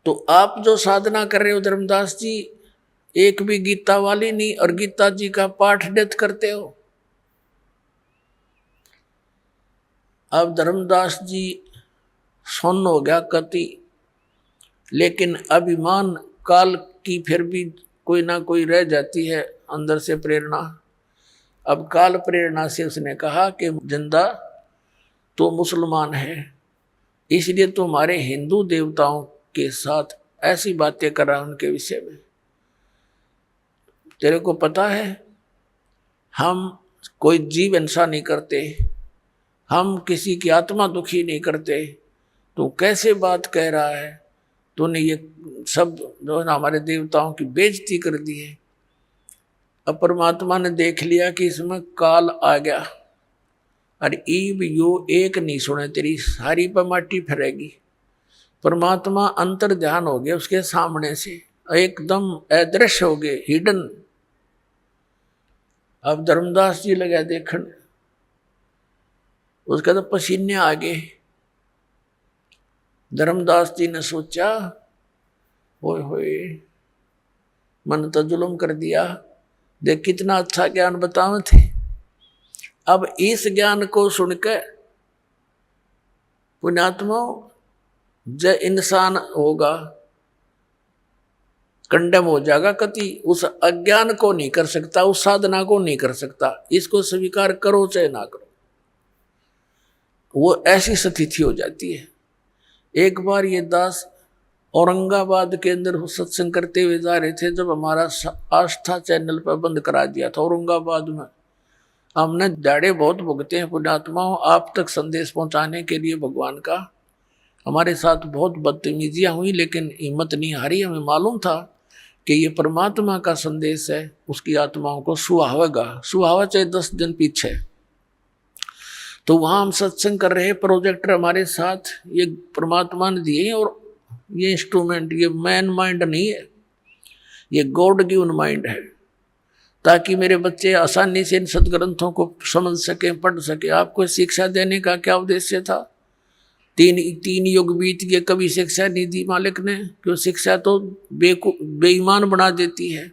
तो आप जो साधना कर रहे हो धर्मदास जी, एक भी गीता वाली नहीं, और गीता जी का पाठ नित्य करते हो। अब धर्मदास जी सुन्न हो गया कति, लेकिन अभिमान काल की फिर भी कोई ना कोई रह जाती है अंदर से प्रेरणा। अब काल प्रेरणा से उसने कहा कि जिंदा तो मुसलमान है, इसलिए तो हमारे हिंदू देवताओं के साथ ऐसी बातें कर रहा है उनके विषय में। तेरे को पता है हम कोई जीव हिंसा नहीं करते, हम किसी की आत्मा दुखी नहीं करते, तू कैसे बात कह रहा है? तूने ये सब जो है ना हमारे देवताओं की बेइज्जती कर दी है। अब परमात्मा ने देख लिया कि इसमें काल आ गया, और ईब यो एक नहीं सुने तेरी सारी पर माटी फिरेगी। परमात्मा अंतर ध्यान हो गया उसके सामने से, एकदम अदृश्य हो गए, हिडन। अब धर्मदास जी लगा देखने, उसका तो पसीने आ गए। धर्मदास जी ने सोचा, होए होए मन तो जुल्म कर दिया, देख कितना अच्छा ज्ञान बतावे थे। अब इस ज्ञान को सुनकर पुण्यात्मा जो इंसान होगा कंडम हो जाएगा कति, उस अज्ञान को नहीं कर सकता, उस साधना को नहीं कर सकता। इसको स्वीकार करो चाहे ना करो, वो ऐसी स्थिति हो जाती है। एक बार ये दास औरंगाबाद के अंदर सत्संग करते हुए जा रहे थे, जब हमारा आस्था चैनल पर बंद करा दिया था औरंगाबाद में। हमने दाड़े बहुत भुगते हैं पुण्यात्माओं, आप तक संदेश पहुंचाने के लिए भगवान का। हमारे साथ बहुत बदतमीजियां हुई, लेकिन हिम्मत नहीं हारी। हमें मालूम था कि ये परमात्मा का संदेश है, उसकी आत्माओं को सुहावेगा, सुहावा चाहे 10 दिन पीछे। तो वहाँ हम सत्संग कर रहे, प्रोजेक्टर हमारे साथ, ये परमात्मा ने दिए, और ये इंस्ट्रूमेंट ये मैन माइंड नहीं है, ये गॉड गिवन माइंड है, ताकि मेरे बच्चे आसानी से इन सदग्रंथों को समझ सकें, पढ़ सकें। आपको शिक्षा देने का क्या उद्देश्य था? तीन युग बीत गए, कभी शिक्षा नहीं दी मालिक ने, क्यों? शिक्षा तो बेईमान बना देती है।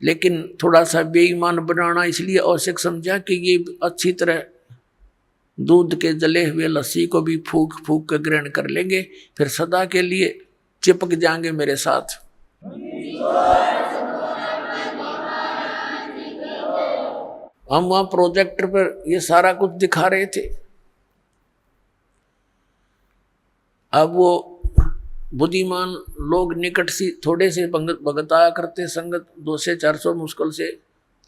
लेकिन थोड़ा सा बेईमान बनाना इसलिए आवश्यक समझा कि ये अच्छी तरह दूध के जले हुए लस्सी को भी फूक फूक कर ग्रहण कर लेंगे, फिर सदा के लिए चिपक जाएंगे मेरे साथ। हम वहां प्रोजेक्टर पर ये सारा कुछ दिखा रहे थे। अब वो बुद्धिमान लोग निकट सी थोड़े से भगताया करते, संगत 200 से 400 मुश्किल से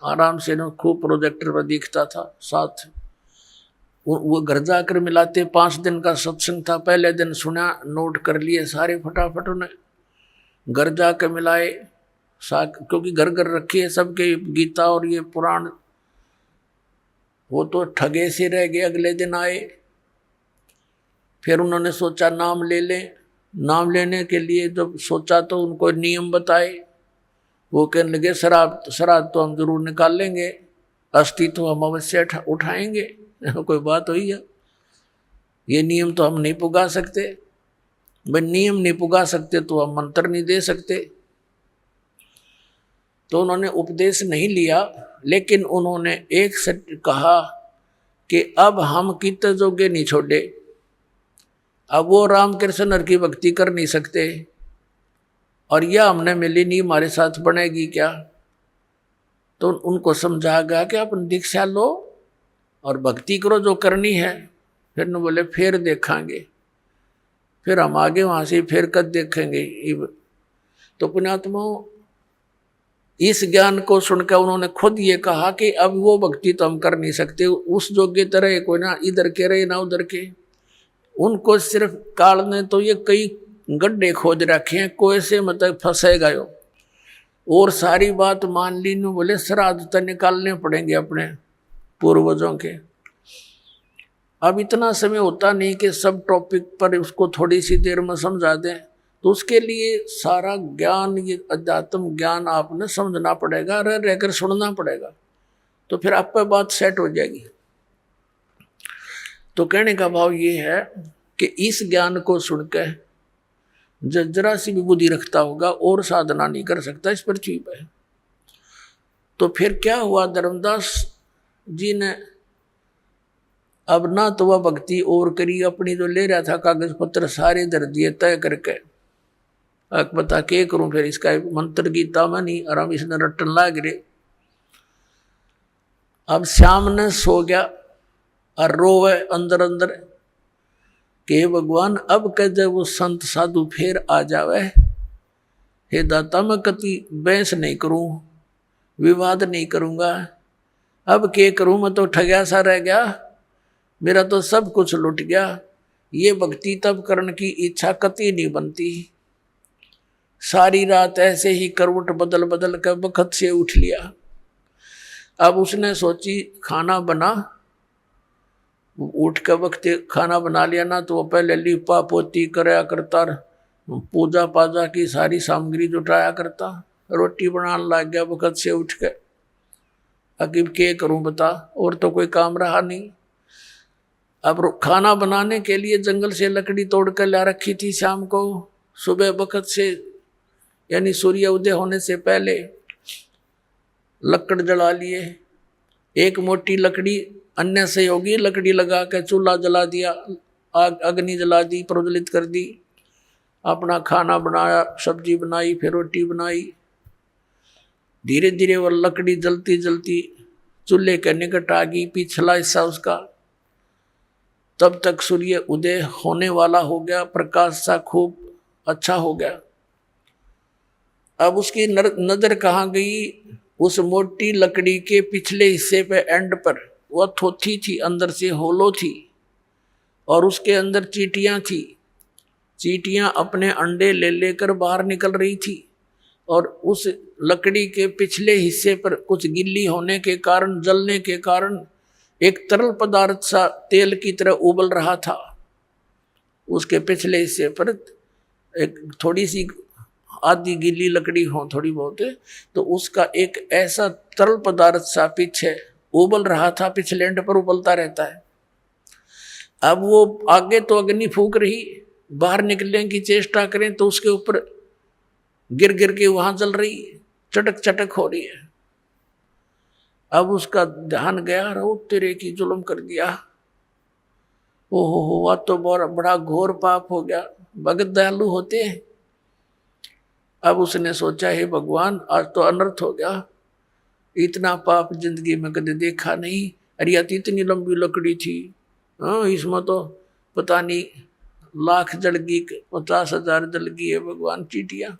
आराम से न खूब प्रोजेक्टर पर दिखता था साथ। वो घर जाकर मिलाते। 5 दिन का सत्संग था, पहले दिन सुना, नोट कर लिए सारे फटाफट उन्हें। घर जाकर मिलाए, क्योंकि घर घर रखे सबके गीता और ये पुराण। वो तो ठगे से रह गए। अगले दिन आए, फिर उन्होंने सोचा नाम ले लें। नाम लेने के लिए जब सोचा तो उनको नियम बताए। वो कहने लगे शराब तो हम जरूर निकाल लेंगे, अस्थि तो हम अवश्य उठाएंगे। कोई बात हुई है? ये नियम तो हम नहीं पुगा सकते। भाई नियम नहीं पुगा सकते तो हम मंत्र नहीं दे सकते। तो उन्होंने उपदेश नहीं लिया, लेकिन उन्होंने एक से कहा कि अब हम कित जोगे नहीं छोड़े। अब वो रामकृष्ण हर की भक्ति कर नहीं सकते, और यह हमने मिली नहीं हमारे साथ बनेगी क्या? तो उनको समझा गया कि आप दीक्षा लो और भक्ति करो जो करनी है। फिर न बोले फिर देखेंगे, फिर हम आगे वहां से फिर कद देखेंगे। तो पुण्यात्माओं, इस ज्ञान को सुनकर उन्होंने खुद ये कहा कि अब वो भक्ति तो हम कर नहीं सकते, उस योग्य तरह कोई ना इधर के रहे ना उधर के। उनको सिर्फ काल ने तो ये कई गड्ढे खोज रखे हैं, कोई से मतलब फंसेगा यो। और सारी बात मान ली न बोले श्राद्ध तो निकालने पड़ेंगे अपने पूर्वजों के। अब इतना समय होता नहीं कि सब टॉपिक पर उसको थोड़ी सी देर में समझा दें, तो उसके लिए सारा ज्ञान, ये अध्यात्म ज्ञान आपने समझना पड़ेगा, रहकर सुनना पड़ेगा, तो फिर आप पर बात सेट हो जाएगी। तो कहने का भाव ये है कि इस ज्ञान को सुनकर जरा सी भी बुद्धि रखता होगा और साधना नहीं कर सकता इस पृथ्वी पर। तो फिर क्या हुआ, धर्मदास जी ने अब ना तो वह भक्ति और करी, अपनी जो ले रहा था कागज पत्र सारे धर दिए तय करके। अब बता के करूं फिर, इसका मंत्र गीता में नहीं, आराम इसने रटन लाग रहे। अब श्याम ने सो गया और रोवे अंदर अंदर कि भगवान अब कह जब वो संत साधु फिर आ जावे, हे दाता मैं कति बहस नहीं करूं, विवाद नहीं करूंगा, अब के करूं, मैं तो ठगया सा रह गया, मेरा तो सब कुछ लुट गया। ये भक्ति तब करने की इच्छा कति नहीं बनती। सारी रात ऐसे ही करवट बदल बदल कर बखत से उठ लिया। अब उसने सोची खाना बना, उठ के वक्त खाना बना लिया ना तो वो पहले लिपा पोती कराया करता, पूजा पाजा की सारी सामग्री जुटाया करता, रोटी बनाने लग गया वक्त से उठ के। अकीब के करूं बता, और तो कोई काम रहा नहीं। अब खाना बनाने के लिए जंगल से लकड़ी तोड़ कर ला रखी थी शाम को, सुबह वक्त से यानी सूर्य उदय होने से पहले लकड़ जला लिए। एक मोटी लकड़ी अन्य सहयोगी लकड़ी लगा के चूल्हा जला दिया, आग अग्नि जला दी, प्रज्वलित कर दी, अपना खाना बनाया, सब्जी बनाई, फिर रोटी बनाई। धीरे धीरे वह लकड़ी जलती जलती चूल्हे के निकट आ गई, पिछला हिस्सा उसका। तब तक सूर्य उदय होने वाला हो गया, प्रकाश सा खूब अच्छा हो गया। अब उसकी नजर कहाँ गई, उस मोटी लकड़ी के पिछले हिस्से पे एंड पर वह थोथी थी, अंदर से होलो थी और उसके अंदर चींटियां थी। चींटियां अपने अंडे ले लेकर बाहर निकल रही थी और उस लकड़ी के पिछले हिस्से पर कुछ गिल्ली होने के कारण, जलने के कारण एक तरल पदार्थ सा तेल की तरह उबल रहा था। उसके पिछले हिस्से पर एक थोड़ी सी आधी गीली लकड़ी हो थोड़ी बहुत, तो उसका एक ऐसा तरल पदार्थ सा पीछे उबल रहा था, पिछले एंड पर उबलता रहता है। अब वो आगे तो अग्नि फूंक रही, बाहर निकलने की चेष्टा करें तो उसके ऊपर गिर गिर के वहां जल रही, चटक चटक हो रही है। अब उसका ध्यान गया, रो तेरे की जुल्म कर दिया, ओहो हुआ तो बड़ा घोर पाप हो गया। भगत दयालु होते हैं। अब उसने सोचा, हे भगवान आज तो अनर्थ हो गया, इतना पाप जिंदगी में कभी देखा नहीं। अरे यार इतनी लंबी लकड़ी थी, हाँ इसमें तो पता नहीं लाख जल गई, 50,000 जल गई है भगवान चीटियां।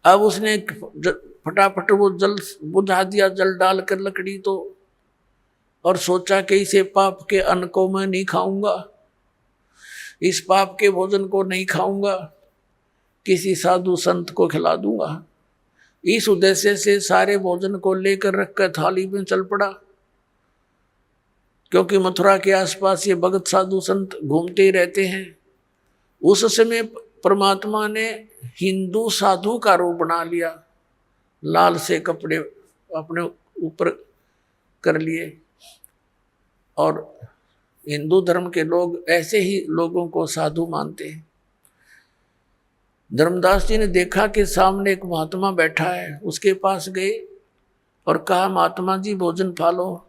अब उसने फटाफट वो जल बुझा दिया, जल डालकर लकड़ी तो, और सोचा कि इसे पाप के अन्न को मैं नहीं खाऊंगा, इस पाप के भोजन को नहीं खाऊंगा, किसी साधु संत को खिला दूंगा। इस उद्देश्य से सारे भोजन को लेकर रखकर थाली में चल पड़ा, क्योंकि मथुरा के आसपास ये भगत साधु संत घूमते ही रहते हैं। उस समय परमात्मा ने हिंदू साधु का रूप बना लिया, लाल से कपड़े अपने ऊपर कर लिए, और हिंदू धर्म के लोग ऐसे ही लोगों को साधु मानते हैं। धर्मदास जी ने देखा कि सामने एक महात्मा बैठा है, उसके पास गए और कहा, महात्मा जी भोजन खा लो।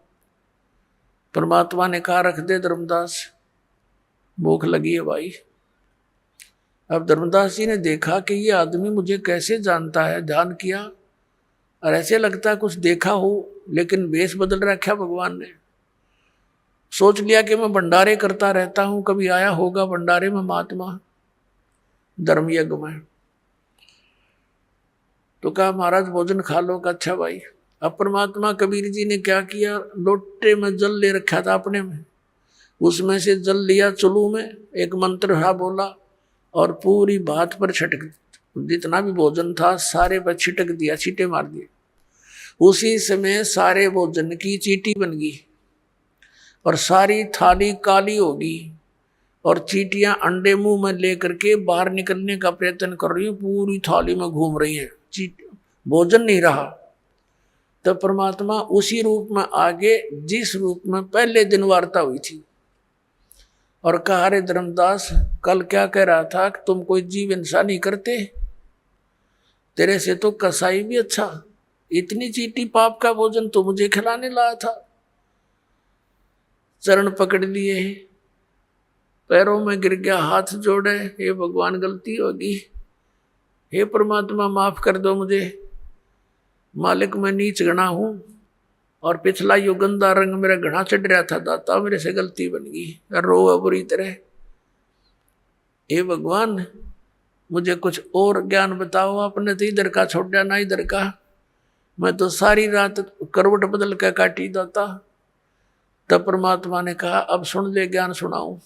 परमात्मा ने कहा, रख दे धर्मदास, भूख लगी है भाई। अब धर्मदास जी ने देखा कि ये आदमी मुझे कैसे जानता है, ध्यान किया और ऐसे लगता है कुछ देखा हो, लेकिन वेश बदल रखा भगवान ने। सोच लिया कि मैं भंडारे करता रहता हूं, कभी आया होगा भंडारे में महात्मा धर्म यज्ञ में। तो कहा महाराज भोजन खा लो। का अच्छा भाई। अब परमात्मा कबीर जी ने क्या किया, लोटे में जल ले रखा था अपने में, उसमें से जल लिया चुलू में, एक मंत्र हा बोला और पूरी बात पर छटक, जितना भी भोजन था सारे पर छिटक दिया, छींटे मार दिए। उसी समय सारे भोजन की चींटी बन गई और सारी थाली काली होगी और चींटियां अंडे मुंह में लेकर के बाहर निकलने का प्रयत्न कर रही है, पूरी थाली में घूम रही है, भोजन नहीं रहा। तो परमात्मा उसी रूप में आगे जिस रूप में पहले दिन वार्ता हुई थी, और कहा, अरे धर्मदास, कल क्या कह रहा था कि तुम कोई जीव हिंसा नहीं करते, तेरे से तो कसाई भी अच्छा, इतनी चीटी पाप का भोजन तो मुझे खिलाने लाया था। चरण पकड़ लिए, पैरों में गिर गया, हाथ जोड़े, हे भगवान गलती होगी, हे परमात्मा माफ कर दो मुझे, मालिक मैं नीच गणा हूं, और पिछला यो गंदा रंग मेरा घना चढ़ रहा था, दाता मेरे से गलती बन गई, रो बुरी तरह, हे भगवान मुझे कुछ और ज्ञान बताओ, आपने तो इधर का छोड़ा ना इधर का, मैं तो सारी रात करवट बदल के काटी दाता। तब परमात्मा ने कहा, अब सुन ले, ज्ञान सुनाऊं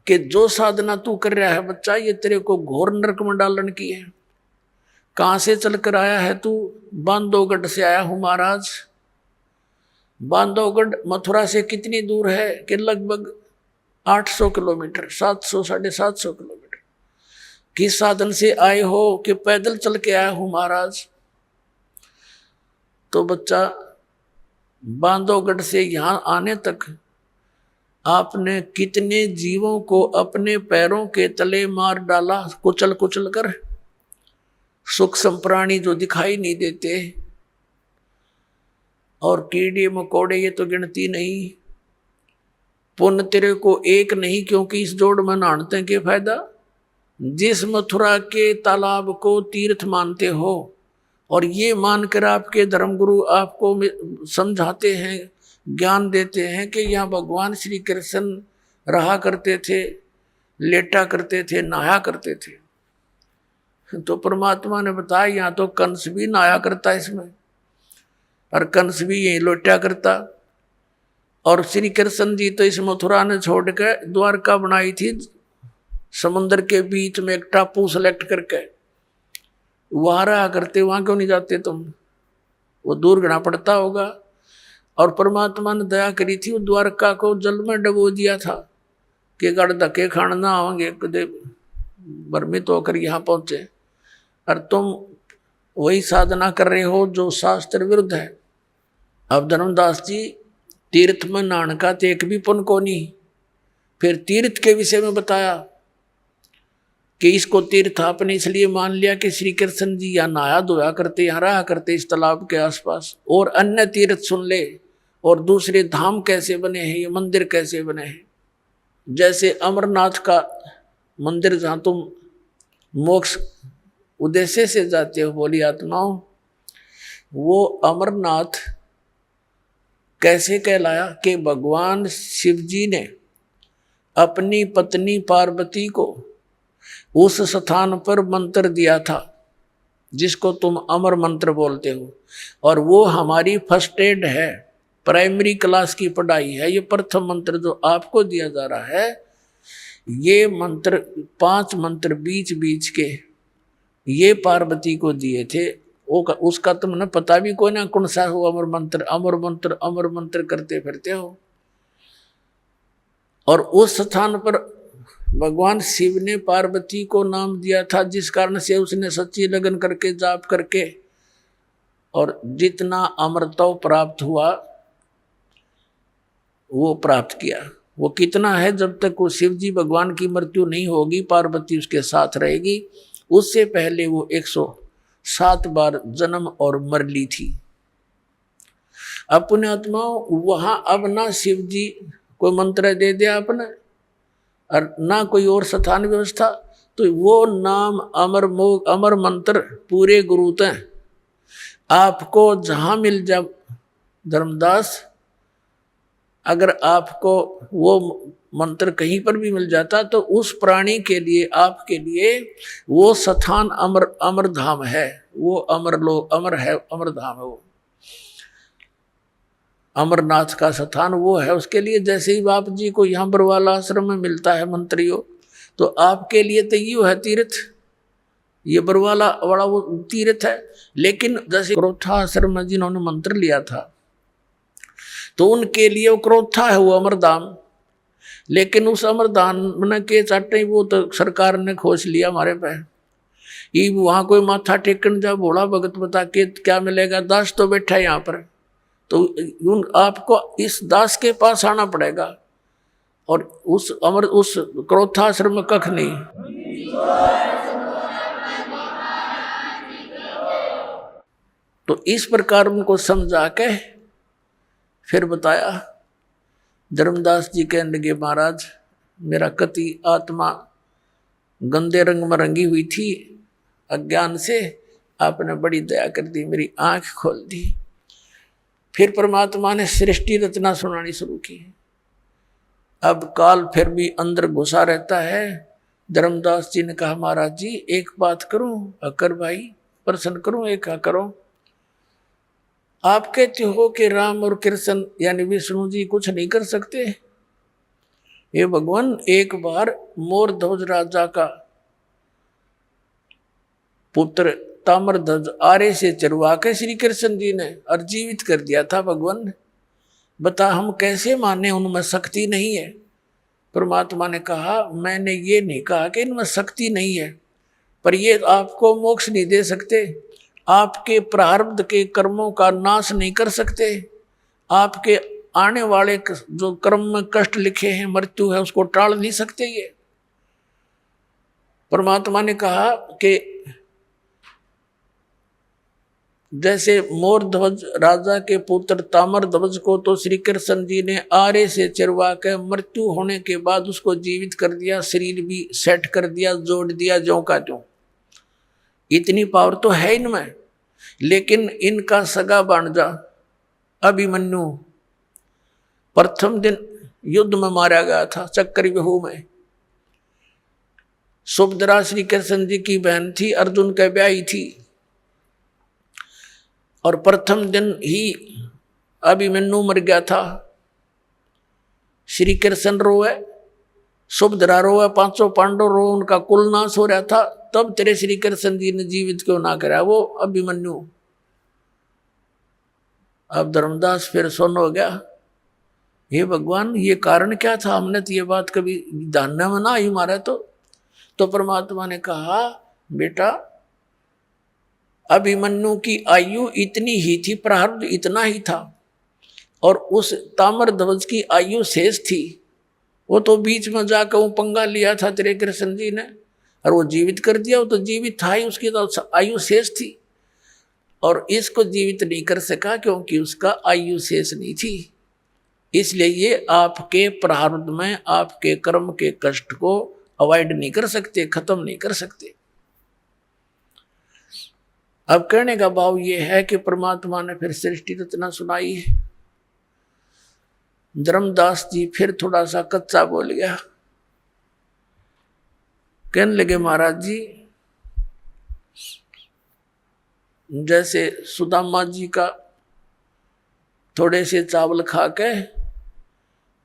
कि जो साधना तू कर रहा है बच्चा, ये तेरे को घोर नरक में डालन की है। कहां से चल कर आया है तू? बांधवगढ़ से आया हूं महाराज। बांधवगढ़ मथुरा से कितनी दूर है? कि लगभग 800 किलोमीटर, 700 750 किलोमीटर। किस साधन से आए हो? कि पैदल चल के आया हूं महाराज। तो बच्चा, बांधवगढ़ से यहां आने तक आपने कितने जीवों को अपने पैरों के तले मार डाला, कुचल कुचल कर। सूक्ष्म प्राणी जो दिखाई नहीं देते, और कीड़े मकोड़े ये तो गिनती नहीं। पुण्य तेरे को एक नहीं, क्योंकि इस जोड़ में नहाते के फायदा। जिस मथुरा के तालाब को तीर्थ मानते हो, और ये मानकर आपके धर्मगुरु आपको समझाते हैं, ज्ञान देते हैं कि यहाँ भगवान श्री कृष्ण रहा करते थे, लेटा करते थे, नहाया करते थे, तो परमात्मा ने बताया यहाँ तो कंस भी नहाया करता इसमें, और कंस भी यही लेटा करता। और श्री कृष्ण जी तो इस मथुरा ने छोड़ के द्वारका बनाई थी, समुद्र के बीच में एक टापू सेलेक्ट करके, वहां रहा करते। वहां क्यों नहीं जाते तुम? वो दूर घना पड़ता होगा। और परमात्मा ने दया करी थी, वो द्वारका को जल में डबो दिया था कि गड़ धक्के खाना ना होंगे, कदे भ्रमित होकर यहाँ पहुंचे। और तुम वही साधना कर रहे हो जो शास्त्र विरुद्ध है। अब धर्मदास जी, तीर्थ में नहाने का तो एक भी पुण्य को नहीं। फिर तीर्थ के विषय में बताया कि इसको तीर्थ आपने इसलिए मान लिया कि श्री कृष्ण जी यहाँ नहाया धोया करते, यहाँ रहा करते इस तालाब के आसपास। और अन्य तीर्थ सुन ले, और दूसरे धाम कैसे बने हैं, ये मंदिर कैसे बने हैं। जैसे अमरनाथ का मंदिर, जहाँ तुम मोक्ष उद्देश्य से जाते हो बोली आत्माओं, वो अमरनाथ कैसे कहलाया? कि भगवान शिव जी ने अपनी पत्नी पार्वती को उस स्थान पर मंत्र दिया था जिसको तुम अमर मंत्र बोलते हो। और वो हमारी फर्स्ट एड है, प्राइमरी क्लास की पढ़ाई है। ये प्रथम मंत्र जो आपको दिया जा रहा है, ये मंत्र 5 मंत्र बीच बीच के ये पार्वती को दिए थे। उसका तुमने पता भी कोई ना कौन सा हो। अमर मंत्र अमर मंत्र अमर मंत्र करते फिरते हो। और उस स्थान पर भगवान शिव ने पार्वती को नाम दिया था, जिस कारण से उसने सच्ची लगन करके जाप करके और जितना अमरत्व प्राप्त हुआ वो प्राप्त किया। वो कितना है? जब तक वो शिव जी भगवान की मृत्यु नहीं होगी, पार्वती उसके साथ रहेगी। उससे पहले वो 107 बार जन्म और मर ली थी। अब पुण्यात्माओं, वहां अब ना शिव जी कोई मंत्र दे दिया आपने, और ना कोई और स्थान व्यवस्था, तो वो नाम अमर मंत्र पूरे गुरु तय आपको जहां मिल जा। धर्मदास, अगर आपको वो मंत्र कहीं पर भी मिल जाता तो उस प्राणी के लिए, आपके लिए वो स्थान अमर धाम है। वो अमर लोग अमर है, अमर धाम है वो। अमरनाथ का स्थान वो है उसके लिए। जैसे ही बाप जी को यहाँ बरवाला आश्रम में मिलता है मंत्रियों, तो आपके लिए तो ये है तीर्थ, ये बरवाला वाला वो तीर्थ है। लेकिन जैसे क्रोथा आश्रम में जिन्होंने मंत्र लिया था, तो उनके लिए वो क्रोथा है, वो अमरधाम। लेकिन उस अमरधाम के चाटे वो तो सरकार ने खोज लिया हमारे पे। ये वहां कोई माथा टेकन जा भोला भगत बता के क्या मिलेगा? दास तो बैठा है यहाँ पर, तो आपको इस दास के पास आना पड़ेगा। और उस क्रोधाश्रम में कख नहीं। तो इस प्रकार उनको समझा के फिर बताया। धर्मदास जी कहने लगे महाराज मेरा कति आत्मा गंदे रंग में रंगी हुई थी अज्ञान से, आपने बड़ी दया कर दी, मेरी आंख खोल दी। फिर परमात्मा ने सृष्टि रचना सुनानी शुरू की। अब काल फिर भी अंदर घुसा रहता है। धर्मदास जी ने कहा महाराज जी एक बात करूं, अकर भाई प्रश्न करूं, एक करो। आप कहते हो कि राम और कृष्ण यानी विष्णु जी कुछ नहीं कर सकते। ये भगवान एक बार मोर ध्वज राजा का पुत्र ताम्रध्वज आरे से चरवा के श्री कृष्ण जी ने और जीवित कर दिया था भगवान ने। बता हम कैसे माने उनमें शक्ति नहीं है। परमात्मा ने कहा मैंने ये नहीं कहा कि इनमें शक्ति नहीं है, पर ये आपको मोक्ष नहीं दे सकते, आपके प्रारब्ध के कर्मों का नाश नहीं कर सकते, आपके आने वाले जो कर्म में कष्ट लिखे हैं मृत्यु है उसको टाल नहीं सकते। ये परमात्मा ने कहा कि जैसे मोर ध्वज राजा के पुत्र ताम्र ध्वज को तो श्री कृष्ण जी ने आरे से चिरवा के मृत्यु होने के बाद उसको जीवित कर दिया, शरीर भी सेट कर दिया, जोड़ दिया ज्यों का त्यों। इतनी पावर तो है इनमें। लेकिन इनका सगा भांजा अभिमन्यु प्रथम दिन युद्ध में मारा गया था चक्रव्यूह में। सुभद्रा श्री कृष्ण जी की बहन थी, अर्जुन के ब्याही थी, और प्रथम दिन ही अभिमन्यु मर गया था। श्री कृष्ण रोए, सुभद्रा रोए, पांचों पांडव रो, उनका कुल नाश हो रहा था। तब तेरे श्री कृष्ण जी ने जीवित क्यों ना करा वो अभिमन्यु। अब धर्मदास फिर सुन हो गया, हे भगवान ये कारण क्या था, हमने तो ये बात कभी ध्यान में ना आई मारा। तो परमात्मा ने कहा बेटा अभिमन्यु की आयु इतनी ही थी, प्रारब्ध इतना ही था, और उस ताम्रध्वज की आयु शेष थी। वो तो बीच में जाकर वो पंगा लिया था तेरे कृष्ण जी ने और वो जीवित कर दिया। वो तो जीवित था ही, उसकी तो आयु शेष थी, और इसको जीवित नहीं कर सका क्योंकि उसका आयु शेष नहीं थी। इसलिए ये आपके प्रारब्ध में आपके कर्म के कष्ट को अवॉइड नहीं कर सकते, खत्म नहीं कर सकते। अब कहने का भाव ये है कि परमात्मा ने फिर सृष्टि रचना सुनाई है। धर्मदास जी फिर थोड़ा सा कच्चा बोल गया, कहने लगे महाराज जी जैसे सुदामा जी का थोड़े से चावल खा के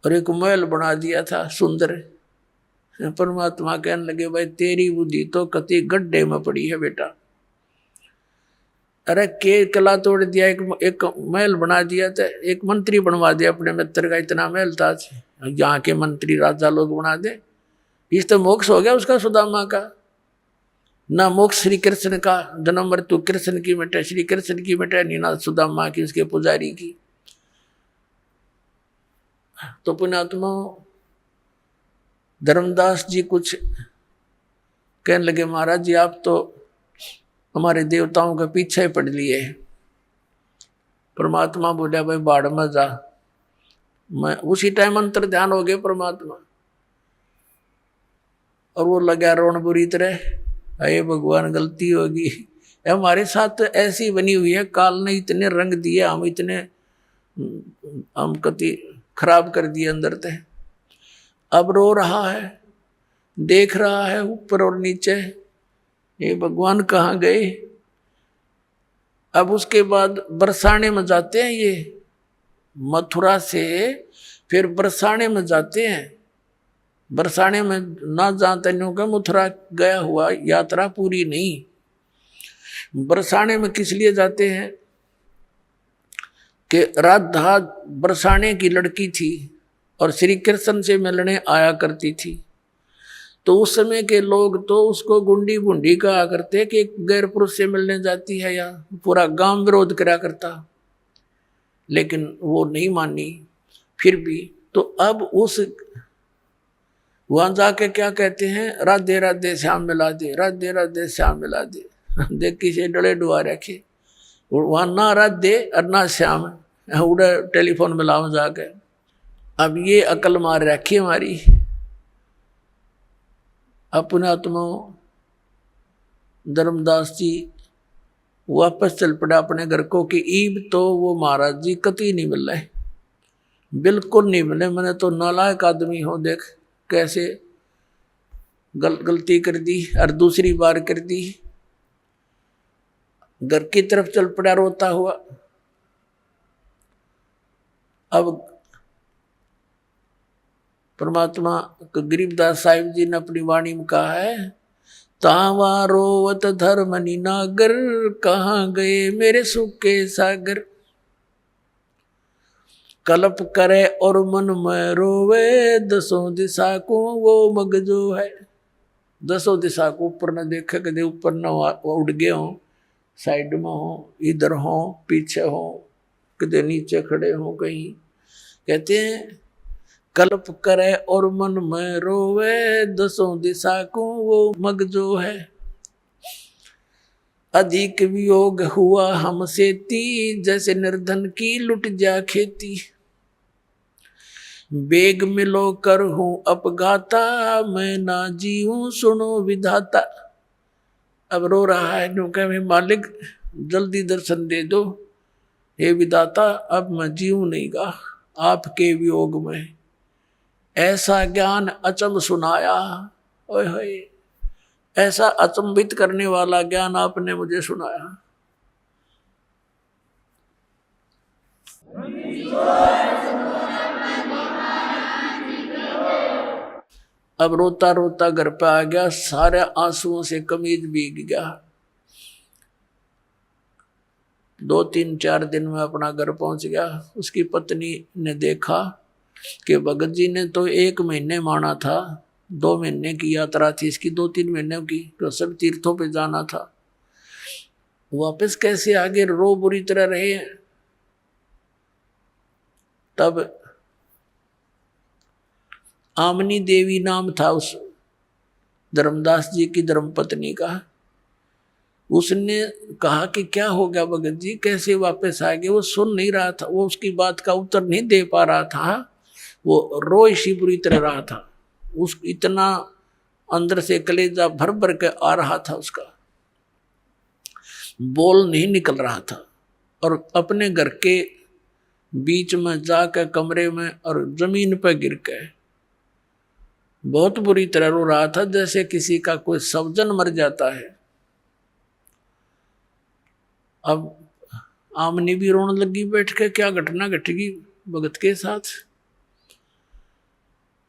और एक महल बना दिया था सुंदर। परमात्मा कहने लगे भाई तेरी बुद्धि तो कति गड्ढे में पड़ी है बेटा। अरे के कला तोड़ दिया, एक महल बना दिया था, एक मंत्री बनवा दिया अपने मित्र का, इतना महल था यहाँ के मंत्री राजा लोग बना दे। इस तो मोक्ष हो गया उसका सुदामा का। ना मोक्ष श्री कृष्ण का, जन्म मृत्यु कृष्ण की मिटे, श्री कृष्ण की मिटे, नहीं ना सुदामा की उसके पुजारी की। तो पुण्यात्मा धर्मदास जी कुछ कहने लगे महाराज जी आप तो हमारे देवताओं के पीछे पड़ लिए। परमात्मा बोला भाई बाढ़ में जा। मैं उसी टाइम अंतर ध्यान हो गए परमात्मा, और वो लगा रोन बुरी तरह, अरे भगवान गलती होगी, हमारे साथ ऐसी बनी हुई है, काल ने इतने रंग दिए, हम कति खराब कर दिए अंदर से। अब रो रहा है, देख रहा है ऊपर और नीचे, ये भगवान कहाँ गए। अब उसके बाद बरसाने में जाते हैं, ये मथुरा से फिर बरसाने में जाते हैं। बरसाने में ना जानते नहीं होगा, मथुरा गया हुआ यात्रा पूरी नहीं। बरसाने में किस लिए जाते हैं कि राधा बरसाने की लड़की थी और श्री कृष्ण से मिलने आया करती थी। तो उस समय के लोग तो उसको गुंडी बुंडी कहा करते कि गैर पुरुष से मिलने जाती है, या पूरा गांव विरोध करा करता, लेकिन वो नहीं मानी फिर भी। तो अब उस वहां जाके क्या कहते हैं, राधे राधे श्याम मिला दे, राधे राधे श्याम मिला दे। देख किसे डले डुआ रखे, वहां ना राधे और ना श्याम, उड़े टेलीफोन मिलाओ जाके। अब ये अकल मार रखी हमारी। अपने आत्मा धर्मदास जी वापस चल पड़ा अपने घर को कि ईब तो वो महाराज जी कतई नहीं मिल रहे, बिल्कुल नहीं मिले। मैंने तो नालायक आदमी हो, देख कैसे गलती कर दी और दूसरी बार कर दी। घर की तरफ चल पड़ा रोता हुआ। अब परमात्मा गरीबदास साहिब जी ने अपनी वाणी में कहा है, तावा रोवत धर्मनि नागर, कहाँ गए मेरे सुख के सागर। कल्प करे और मन में रोवे, दसों दिशा को वो मग जो है। दसों दिशा को ऊपर न देखे, कदे ऊपर न उड़ गए हो, साइड में हो, इधर हो, पीछे हो, कदे नीचे खड़े हो कहीं। कहते हैं कल्प करे और मन में रोवे, दसों दिशा को वो मग जो है। अधिक वियोग हुआ हमसे ती, जैसे निर्धन की लुट जा खेती। बेग मिलो कर हूं अपघाता, मैं ना जीऊं सुनो विधाता। अब रो रहा है, क्योंकि मैं मालिक जल्दी दर्शन दे दो, हे विधाता अब मैं जीऊं नहीं गा आपके वियोग में। ऐसा ज्ञान अचंभ सुनाया, ओए होए, ऐसा अचंभित करने वाला ज्ञान आपने मुझे सुनाया। अब रोता रोता घर पे आ गया, सारे आंसुओं से कमीज भीग गया। 2-3-4 दिन में अपना घर पहुंच गया। उसकी पत्नी ने देखा कि भगत जी ने तो 1 महीने माना था, 2 महीने की यात्रा थी इसकी, 2-3 महीने की, तो सब तीर्थों पे जाना था, वापस कैसे आगे, रो बुरी तरह रहे। तब आमनी देवी नाम था उस धर्मदास जी की धर्मपत्नी का। उसने कहा कि क्या हो गया भगत जी, कैसे वापस आ गए। वो सुन नहीं रहा था, वो उसकी बात का उत्तर नहीं दे पा रहा था, वो रोई सी बुरी तरह रहा था। उस इतना अंदर से कलेजा भर भर के आ रहा था, उसका बोल नहीं निकल रहा था। और अपने घर के बीच में जाकर कमरे में और जमीन पर गिर के बहुत बुरी तरह रो रहा था, जैसे किसी का कोई स्वजन मर जाता है। अब आमनी भी रोने लगी बैठ के, क्या घटना घटेगी भगत के साथ।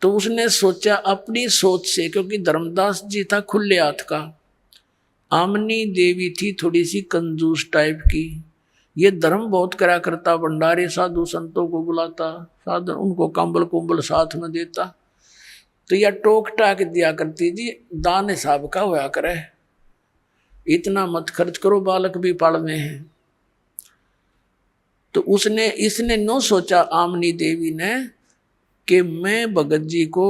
तो उसने सोचा अपनी सोच से, क्योंकि धर्मदास जी था खुले हाथ का, आमनी देवी थी थोड़ी सी कंजूस टाइप की। ये धर्म बहुत करा करता, भंडारे साधु संतों को बुलाता, साधु उनको कंबल कुंबल साथ में देता, तो यह टोक टाक दिया करती, जी दान हिसाब का होया करे, इतना मत खर्च करो, बालक भी पालने हैं। तो इसने नो सोचा आमनी देवी ने कि मैं भगत जी को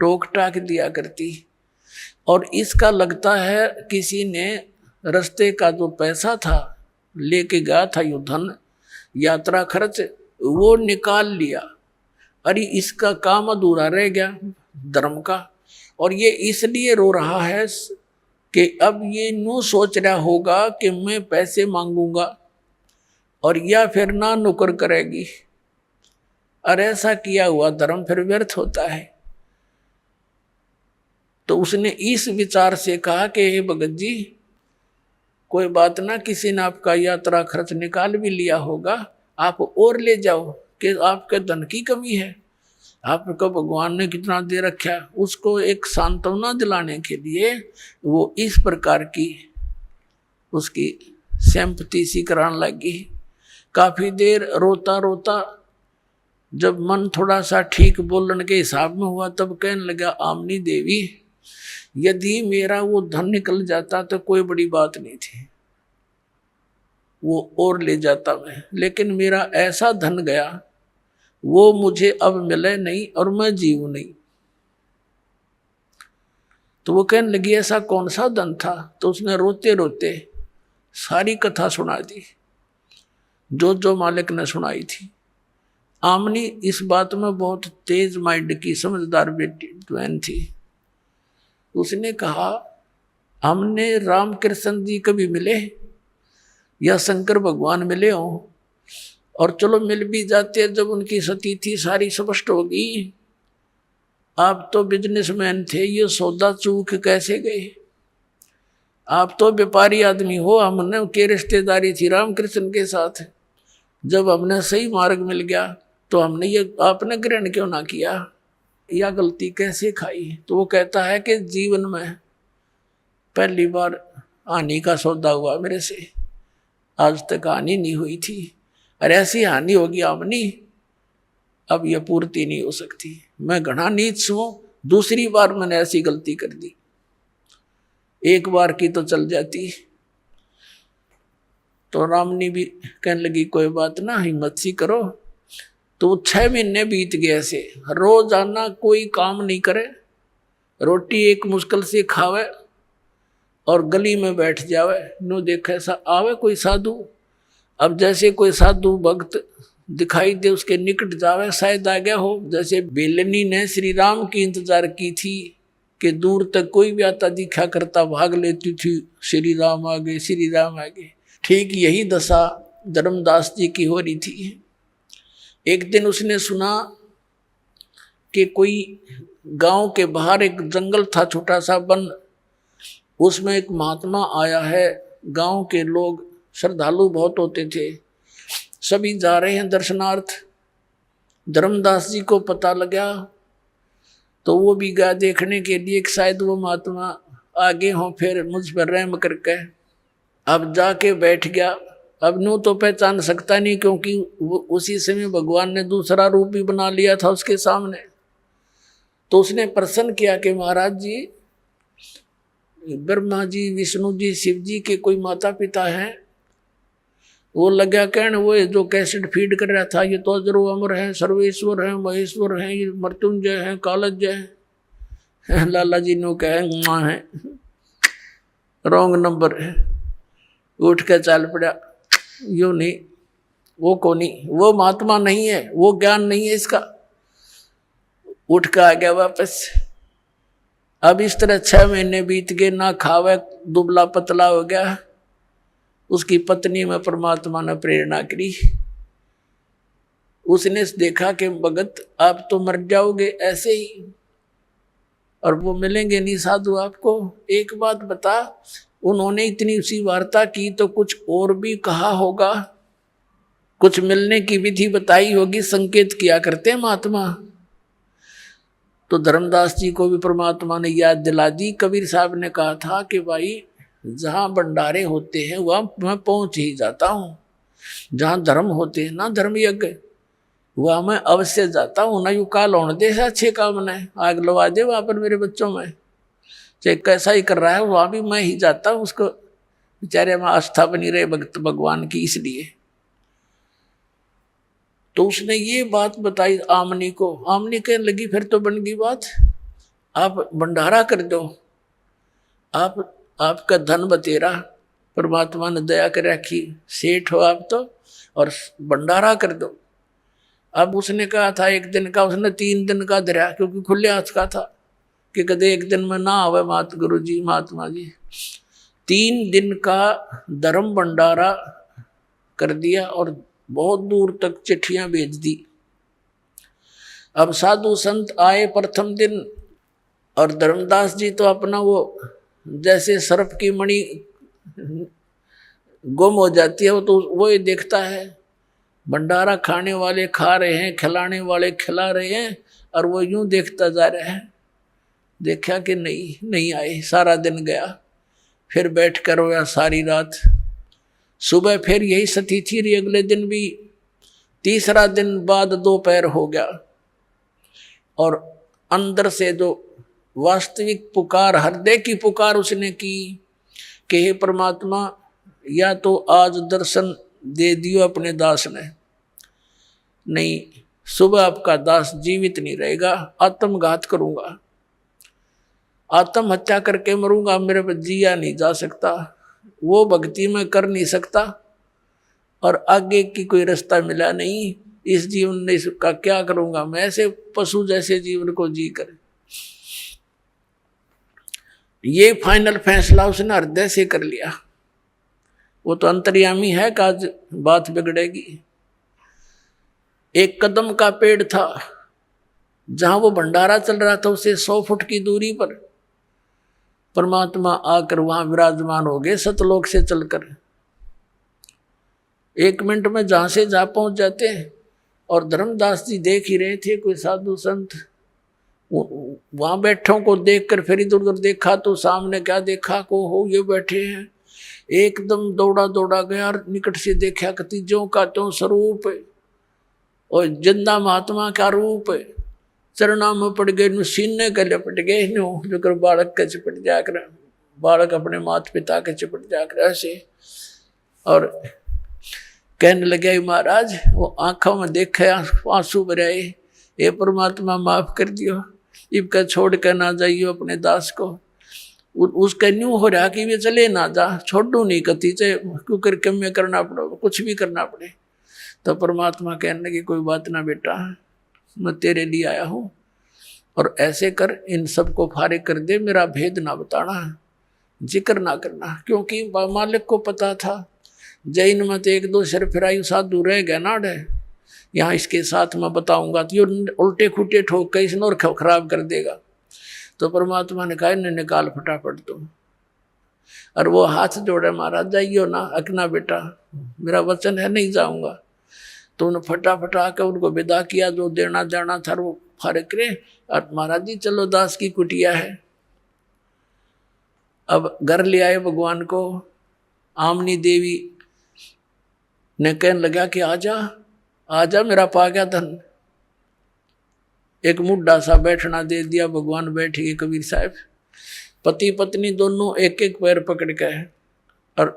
टोक टाक दिया करती, और इसका लगता है किसी ने रास्ते का जो पैसा था लेके गया था, यो धन यात्रा खर्च, वो निकाल लिया। अरे इसका काम अधूरा रह गया धर्म का। और ये इसलिए रो रहा है कि अब ये नो सोच रहा होगा कि मैं पैसे मांगूंगा और या फिर ना नुकर करेगी। अरे ऐसा किया हुआ धर्म फिर व्यर्थ होता है। तो उसने इस विचार से कहा कि हे भगत जी, कोई बात ना, किसी ने आपका यात्रा खर्च निकाल भी लिया होगा, आप और ले जाओ, कि आपके धन की कमी है, आपको भगवान ने कितना दे रखा है। उसको एक सांत्वना दिलाने के लिए वो इस प्रकार की उसकी सिंपैथी सी कराने लगी। काफी देर रोता रोता जब मन थोड़ा सा ठीक बोलने के हिसाब में हुआ, तब कहने लगा, आमनी देवी, यदि मेरा वो धन निकल जाता तो कोई बड़ी बात नहीं थी, वो और ले जाता मैं, लेकिन मेरा ऐसा धन गया, वो मुझे अब मिले नहीं और मैं जीऊं नहीं। तो वो कहने लगी ऐसा कौन सा धन था? तो उसने रोते रोते सारी कथा सुना दी जो जो मालिक ने सुनाई थी। आमनी इस बात में बहुत तेज माइंड की समझदार बेटी बहन थी। उसने कहा हमने रामकृष्ण जी कभी मिले या शंकर भगवान मिले हों, और चलो मिल भी जाते जब उनकी सती थी सारी स्पष्ट होगी। आप तो बिजनेसमैन थे, ये सौदा चूक कैसे गए? आप तो व्यापारी आदमी हो, हमने के रिश्तेदारी थी रामकृष्ण के साथ। जब हमने सही मार्ग मिल गया तो हमने ये आपने ग्रहण क्यों ना किया? या गलती कैसे खाई? तो वो कहता है कि जीवन में पहली बार हानि का सौदा हुआ मेरे से, आज तक हानि नहीं हुई थी, और ऐसी हानि होगी आमनी अब यह पूर्ति नहीं हो सकती। मैं घना नीच हूं, दूसरी बार मैंने ऐसी गलती कर दी, एक बार की तो चल जाती। तो रामनी भी कहने लगी कोई बात ना, हिम्मत सी करो। तो 6 महीने बीत गए ऐसे, रोज आना कोई काम नहीं करे, रोटी एक मुश्किल से खावे और गली में बैठ जावे, नो देखे आवे कोई साधु। अब जैसे कोई साधु भक्त दिखाई दे उसके निकट जावे, शायद आ गया हो। जैसे बेलनी ने श्री राम की इंतजार की थी कि दूर तक कोई भी आता दिखा करता भाग लेती थी, श्री राम आ गए, श्री राम आ गए। ठीक यही दशा धर्मदास जी की हो रही थी। एक दिन उसने सुना कि कोई गांव के बाहर एक जंगल था, छोटा सा वन, उसमें एक महात्मा आया है। गांव के लोग श्रद्धालु बहुत होते थे, सभी जा रहे हैं दर्शनार्थ। धर्मदास जी को पता लगा तो वो भी गया देखने के लिए कि शायद वो महात्मा आगे हों, फिर मुझ पर रहम करके। अब जाके बैठ गया। अब नू तो पहचान सकता नहीं, क्योंकि वो उसी समय भगवान ने दूसरा रूप भी बना लिया था उसके सामने। तो उसने प्रश्न किया कि महाराज जी, ब्रह्मा जी, विष्णु जी, शिव जी के कोई माता पिता हैं? वो लगा कहने वो जो कैसेट फीड कर रहा था, ये तो अजरो अमर है, सर्वेश्वर है, महेश्वर है, ये मृत्युंजय है, कालज्जय है। लाला जी ने कहे है, रॉन्ग नंबर है। उठ के चल पड़ा, यो नहीं, वो को नहीं, वो महात्मा नहीं है, वो ज्ञान नहीं है इसका। उठ के आ गया वापस। अब इस तरह 6 महीने बीत गए, ना खावे, दुबला पतला हो गया। उसकी पत्नी में परमात्मा ने प्रेरणा करी। उसने देखा कि भगत आप तो मर जाओगे ऐसे ही, और वो मिलेंगे नहीं साधु आपको। एक बात बता, उन्होंने इतनी सी वार्ता की तो कुछ और भी कहा होगा, कुछ मिलने की विधि बताई होगी, संकेत किया करते महात्मा। तो धर्मदास जी को भी परमात्मा ने याद दिला दी। कबीर साहब ने कहा था कि भाई जहाँ भंडारे होते हैं वहाँ मैं पहुँच ही जाता हूँ, जहाँ धर्म होते हैं ना, धर्म यज्ञ, वहाँ मैं अवश्य जाता हूँ। ना यू काल होने दे अच्छे काम ने, आग लगा दे वहाँ पर मेरे बच्चों में, चाहे कैसा ही कर रहा है वहाँ भी मैं ही जाता हूँ। उसको बेचारे में आस्था बनी रहे भक्त भगवान की, इसलिए। तो उसने ये बात बताई आमनी को। आमनी कहने लगी फिर तो बन गई बात, आप भंडारा कर दो, आपका धन बतेरा, परमात्मा ने दया कर रखी, सेठ हो आप तो, और भंडारा कर दो। अब उसने कहा था 1 दिन का, उसने 3 दिन का धरा, क्योंकि खुले हाथ का था कि कदे 1 दिन में ना आवे मात गुरु जी, महात्मा जी। 3 दिन का धर्म भंडारा कर दिया और बहुत दूर तक चिट्ठियां भेज दी। अब साधु संत आए प्रथम दिन, और धर्मदास जी तो अपना वो जैसे सर्प की मणि गुम हो जाती है, वो तो वो ही देखता है। भंडारा खाने वाले खा रहे हैं, खिलाने वाले खिला रहे हैं, और वो यूं देखता जा रहा है। देखा कि नहीं आए, सारा दिन गया। फिर बैठ कर रोया सारी रात। सुबह फिर यही सती थी रही, अगले दिन भी। तीसरा दिन बाद दोपहर हो गया, और अंदर से जो वास्तविक पुकार, हृदय की पुकार उसने की कि हे परमात्मा, या तो आज दर्शन दे दियो अपने दास ने, नहीं सुबह आपका दास जीवित नहीं रहेगा, आत्मघात करूंगा। आत्महत्या करके मरूंगा, मेरे पर जिया नहीं जा सकता, वो भक्ति में कर नहीं सकता, और आगे की कोई रास्ता मिला नहीं, इस जीवन में इसका क्या करूंगा मैं, ऐसे पशु जैसे जीवन को जी कर। ये फाइनल फैसला उसने हृदय से कर लिया। वो तो अंतर्यामी है कि आज बात बिगड़ेगी। एक कदम का पेड़ था, जहां वो भंडारा चल रहा था उसे 100 फुट की दूरी पर परमात्मा आकर वहां विराजमान हो गए सतलोक से चलकर। 1 मिनट में जहां से जहां पहुंच जाते हैं। और धर्मदास जी देख ही रहे थे, कोई साधु संत वहां बैठों को देखकर फिर इधर उधर देखा तो सामने क्या देखा, को हो ये बैठे हैं। एकदम दौड़ा दौड़ा गया और निकट से देखा कि ज्यों का त्यों स्वरूप है और जिंदा महात्मा का रूप है। चरणा में पड़ गए, सीने के लपट गए, जो कर बालक के चिपट जाकर, बालक अपने माता पिता के चिपट जाकर ऐसे, और कहने लगे महाराज, वो आंखों में देखे आंसू भराए, ये परमात्मा माफ कर दियो, इबका छोड़ कर ना जाइयो अपने दास को। उसका न्यू हो रहा कि वे चले ना जा, छोड़ू नहीं कती, चाहे क्यों करके मैं करना पड़ो, कुछ भी करना पड़े। तो परमात्मा कहने लगे कोई बात ना बेटा, मैं तेरे लिए आया हूँ, और ऐसे कर इन सबको फारिग कर दे, मेरा भेद ना बताना, जिक्र ना करना। क्योंकि मालिक को पता था जैन मत 1-2 सरफरायु साधु रह गया ना डे, यहाँ इसके साथ मैं बताऊंगा तो ये उल्टे खुटे ठोक के इसने और खराब कर देगा। तो परमात्मा ने कहा इन्हें निकाल फटाफट तुम। और वो हाथ जोड़े, महाराज जाइयो ना, अकना बेटा, मेरा वचन है नहीं जाऊंगा। तो उन्हें फटाफट आकर उनको विदा किया, जो देना जाना था वो फारिग करे। और महाराज जी चलो, दास की कुटिया है। अब घर ले आए भगवान को। आमनी देवी ने कहने लगा कि आजा आजा मेरा पा गया धन। एक मुड्ढा सा बैठना दे दिया, भगवान बैठ गए कबीर साहब। पति पत्नी दोनों एक एक पैर पकड़ के और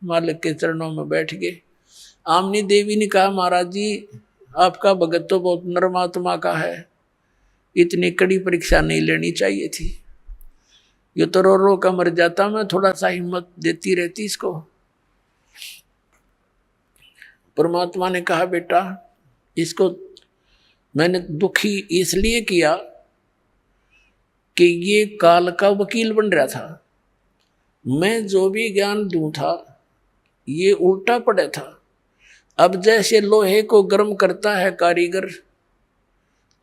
मालिक के चरणों में बैठ गए। आमनी देवी ने कहा महाराज जी आपका भगत तो बहुत नरमात्मा का है, इतनी कड़ी परीक्षा नहीं लेनी चाहिए थी, ये तो रो रो का मर जाता, मैं थोड़ा सा हिम्मत देती रहती इसको। परमात्मा ने कहा बेटा इसको मैंने दुखी इसलिए किया कि ये काल का वकील बन रहा था, मैं जो भी ज्ञान दूं था ये उल्टा पड़ा था। अब जैसे लोहे को गर्म करता है कारीगर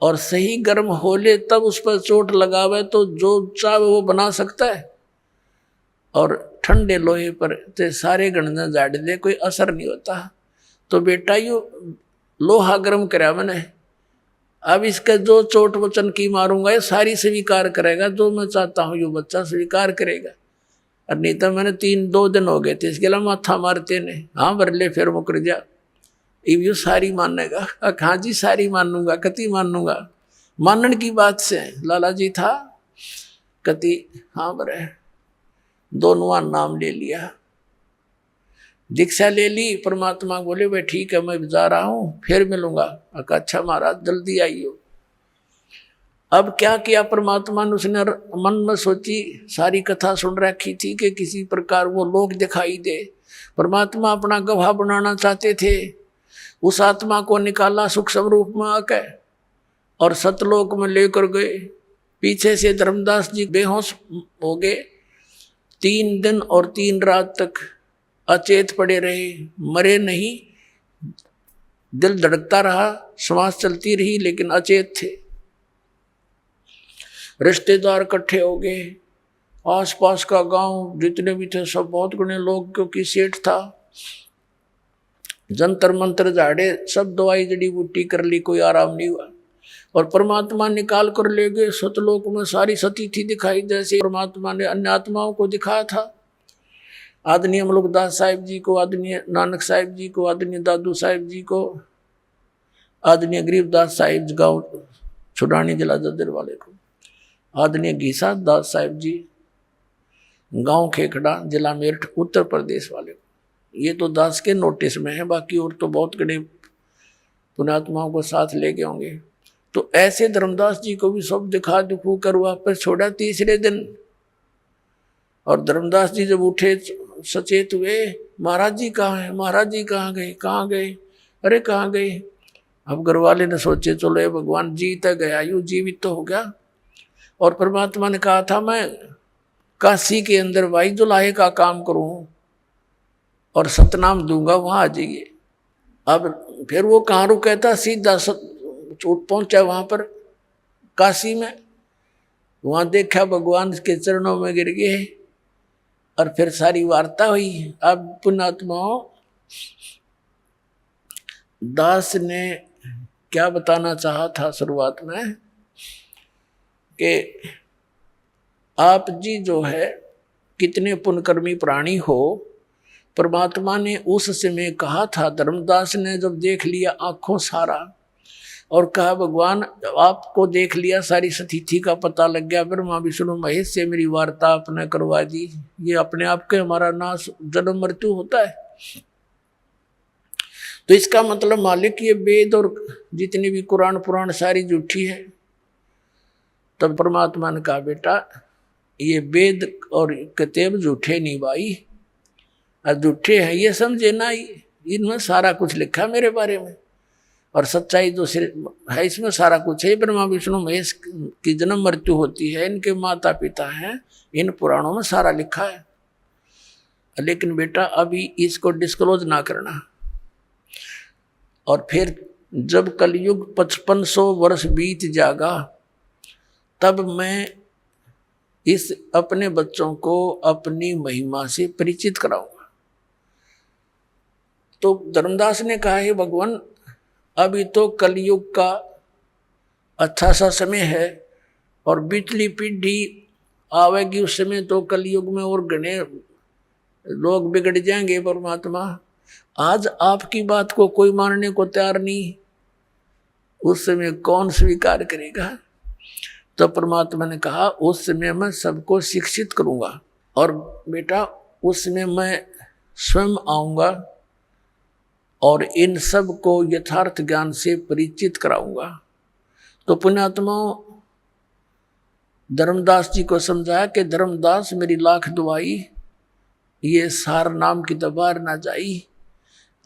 और सही गर्म हो ले तब उस पर चोट लगावे तो जो चाहे वो बना सकता है, और ठंडे लोहे पर तो सारे गणना झाड़ दे कोई असर नहीं होता। तो बेटा यू लोहा गर्म करा मैंने, अब इसका जो चोट वचन की मारूंगा ये सारी स्वीकार करेगा, जो मैं चाहता हूँ यो बच्चा स्वीकार करेगा। और नहीं तो मैंने 3-2 दिन हो गए थे इसके लिए माथा मारते ने, हाँ भर ले फिर मुकर जा, यू सारी मानेगा। हाँ जी सारी मानूंगा, कति मानूंगा, मानने की बात से लाला जी था, कति हाँ भरे, दोनों नाम ले लिया, दीक्षा ले ली। परमात्मा बोले भाई ठीक है मैं जा रहा हूँ फिर मिलूंगा। अच्छा महाराज जल्दी आइयो। अब क्या किया परमात्मा ने, उसने मन में सोची, सारी कथा सुन रखी थी कि किसी प्रकार वो लोक दिखाई दे। परमात्मा अपना गवाह बनाना चाहते थे, उस आत्मा को निकाला सूक्ष्म रूप में आकर और सतलोक में लेकर गए। पीछे से धर्मदास जी बेहोश हो गए, 3 दिन और 3 रात तक अचेत पड़े रहे, मरे नहीं, दिल धड़कता रहा, श्वास चलती रही लेकिन अचेत थे। रिश्तेदार इकट्ठे हो गए, आसपास का गांव जितने भी थे सब बहुत गुणे लोग, क्योंकि सेठ था, जंतर मंत्र झाड़े, सब दवाई जड़ी बूटी कर ली, कोई आराम नहीं हुआ। और परमात्मा निकाल कर ले गए सतलोक में। सारी सती थी दिखाई, जैसे परमात्मा ने अन्य आत्माओं को दिखाया था। आदरणीय मलुकदास साहिब जी को, आदरणीय नानक साहिब जी को, आदरणीय दादू साहिब जी को, आदरणीय गरीबदास साहिब गांव छुड़ानी जिला जदर वाले को, आदरणीय घीसा दास साहिब जी गांव खेखड़ा जिला मेरठ उत्तर प्रदेश वाले को। ये तो दास के नोटिस में है, बाकी और तो बहुत बड़े पुण्यात्माओं को साथ ले गए होंगे। तो ऐसे धर्मदास जी को भी सब दिखा दुखू कर वापस छोड़ा तीसरे दिन। और धर्मदास जी जब उठे सचेत हुए, महाराज जी कहाँ है, महाराज जी कहाँ गए, कहाँ गए, अरे कहाँ गए। अब घर वाले ने सोचे चलो ये भगवान जीत गया, यूं जीवित तो हो गया। और परमात्मा ने कहा था मैं काशी के अंदर भाई जुलाहे का काम करूं और सतनाम दूंगा, वहां आ जाइए। अब फिर वो कहाँ रुका था, सीधा पहुंचा वहां पर काशी में। वहां देखा भगवान के चरणों में गिर गए और फिर सारी वार्ता हुई। अब पुण्यात्माओं, दास ने क्या बताना चाहा था शुरुआत में कि आप जी जो है कितने पुण्यकर्मी प्राणी हो। परमात्मा ने उस समय कहा था, धर्मदास ने जब देख लिया आंखों सारा और कहा भगवान आपको देख लिया, सारी स्थिति का पता लग गया, ब्रह्मा विष्णु महेश से मेरी वार्ता आपने करवा दी, ये अपने आप के हमारा नाश जन्म मृत्यु होता है। तो इसका मतलब मालिक ये वेद और जितनी भी कुरान पुराण सारी झूठी है। तब परमात्मा ने कहा बेटा ये वेद और किताब झूठे नहीं भाई, झूठे हैं ये समझे ना, इनमें सारा कुछ लिखा मेरे बारे में और सच्चाई जो है इसमें सारा कुछ है। ब्रह्मा विष्णु महेश की जन्म मृत्यु होती है, इनके माता पिता हैं, इन पुराणों में सारा लिखा है। लेकिन बेटा अभी इसको डिस्क्लोज ना करना। और फिर जब कलयुग 5500 वर्ष बीत जाएगा तब मैं इस अपने बच्चों को अपनी महिमा से परिचित कराऊंगा। तो धर्मदास ने कहा है भगवान अभी तो कलयुग का अच्छा सा समय है और पिछली पीढ़ी आवेगी, उस समय तो कलयुग में और घने लोग बिगड़ जाएंगे। परमात्मा आज आपकी बात को कोई मानने को तैयार नहीं, उस समय कौन स्वीकार करेगा। तो परमात्मा ने कहा उस समय मैं सबको शिक्षित करूंगा और बेटा उस समय मैं स्वयं आऊंगा और इन सब को यथार्थ ज्ञान से परिचित कराऊंगा। तो पुण्यात्माओं धर्मदास जी को समझाया कि धर्मदास मेरी लाख दुआई, ये सार नाम की दबार ना जाई।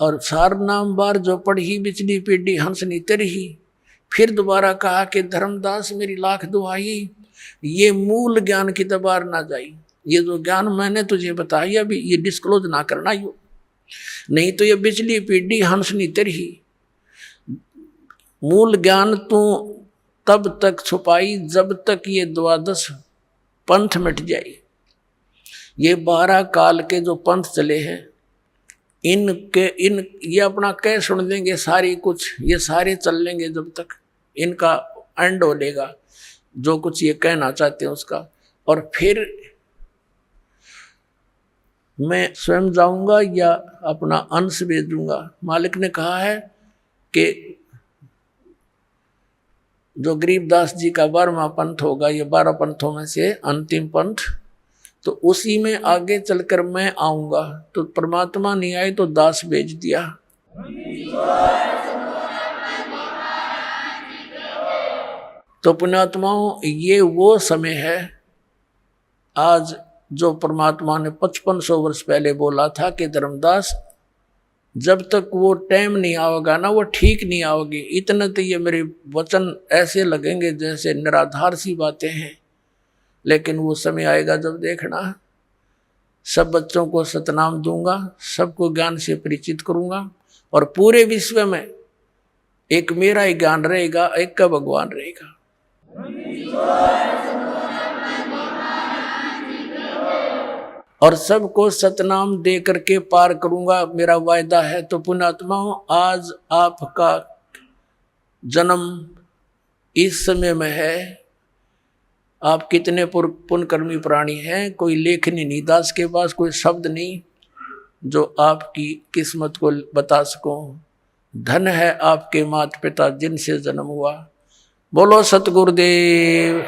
और सार नाम बार जो पढ़ी बिचली पीढ़ी हंस नीते रही। फिर दोबारा कहा कि धर्मदास मेरी लाख दुआई, ये मूल ज्ञान की दबार ना जाई। ये जो ज्ञान मैंने तुझे बताया अभी ये डिस्क्लोज ना करना, यो नहीं तो ये बिचली पीढ़ी हंस नीते रही। मूल ज्ञान तू तब तक छुपाई जब तक ये 12 पंथ मिट जाए। ये 12 काल के जो पंथ चले हैं ये अपना कह सुन देंगे सारी कुछ, ये सारे चल लेंगे जब तक इनका एंड हो लेगा जो कुछ ये कहना चाहते हैं उसका। और फिर मैं स्वयं जाऊंगा या अपना अंश भेजूंगा। मालिक ने कहा है कि जो गरीबदास जी का 12वां पंथ होगा, ये 12 पंथों में से अंतिम पंथ, तो उसी में आगे चलकर मैं आऊंगा। तो परमात्मा नहीं आए तो दास भेज दिया। तो पुण्यात्माओं ये वो समय है आज जो परमात्मा ने 5500 वर्ष पहले बोला था कि धर्मदास जब तक वो टाइम नहीं आएगा ना वो ठीक नहीं आओगे। इतने तो ये मेरे वचन ऐसे लगेंगे जैसे निराधार सी बातें हैं, लेकिन वो समय आएगा जब देखना सब बच्चों को सतनाम दूंगा, सबको ज्ञान से परिचित करूंगा और पूरे विश्व में एक मेरा ही ज्ञान रहेगा, एक का भगवान रहेगा। और सबको सतनाम दे करके पार करूंगा, मेरा वायदा है। तो पुण्यात्माओं आज आपका जन्म इस समय में है। आप कितने पुण्यकर्मी प्राणी हैं, कोई लेखनी नहीं, दास के पास कोई शब्द नहीं जो आपकी किस्मत को बता सको। धन है आपके माता पिता जिनसे जन्म हुआ। बोलो सतगुरुदेव।